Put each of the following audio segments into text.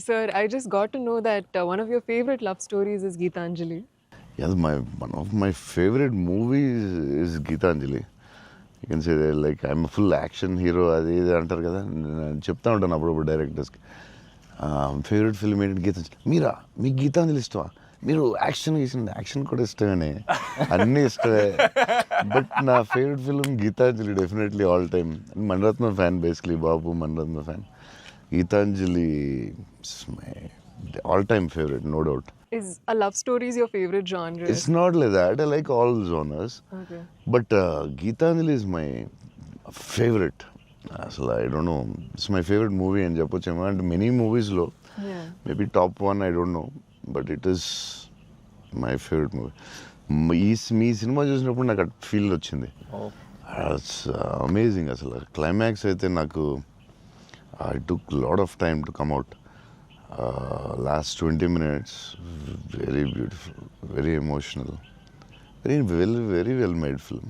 Sir, I just got to know that one of your favorite love stories is Geetanjali. Yes, one of my favorite movies is Geetanjali. You can say that, like, I'm a full action hero, అది ఇది అంటారు కదా, నేను చెప్తా ఉంటాను అప్పుడప్పుడు డైరెక్టర్స్కి. Favourite film ఏంటంటే గీతాంజలి. మీరా, మీకు గీతాంజలి ఇష్టమా? మీరు యాక్షన్ కూడా ఇష్టమేనే, అన్నీ ఇష్టమే. బట్ నా favourite film Geetanjali definitely all time. Maniratnam fan, basically బాబు Maniratnam fan. Geetanjali my all time favourite, no doubt. Is a love story is your favorite genre? It's not like that. I like all genres. Okay. But Geetanjali is my favorite. అసలు I don't know, it's my favourite movie అని చెప్పొచ్చేమో. అంటే many మూవీస్లో Yeah. Maybe top 1, I don't know, but it is my favourite movie. Me cinema చూసినప్పుడు నాకు at feel వచ్చింది. It's amazing. అసలు climax అయితే నాకు I took lot of time to come out. Last 20 minutes, very beautiful, very emotional, very well made film.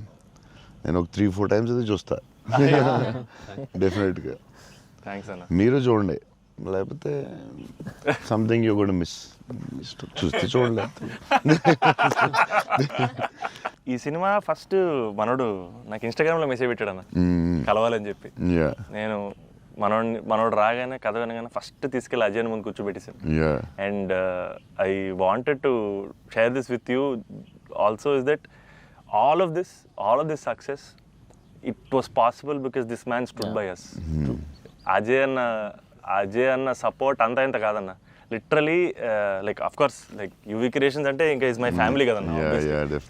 నేను ఒక 3-4 times అయితే చూస్తా డెఫినెట్గా. థ్యాంక్స్ అన్న. మీరు చూడండి, లేకపోతే సంథింగ్ యూ కూడా మిస్. చూస్తే చూడండి. ఈ సినిమా ఫస్ట్ మనోడు నాకు ఇన్స్టాగ్రామ్లో మెసేజ్ పెట్టాడు అన్న, కలవాలని చెప్పి. Yeah, నేను మనోడు రాగానే కథ వినగానే ఫస్ట్ తీసుకెళ్ళి అజయ్ ముందు కూర్చోబెట్టేసాను. yeah, and I wanted to share this with you also is that all of this success, it was possible because this man stood by us. Ajay అన్న సపోర్ట్ అంతా ఇంత కాదన్న, literally. Like of course like UV creations అంటే ఇంకా is my family కదన్న. yeah, yeah, definitely.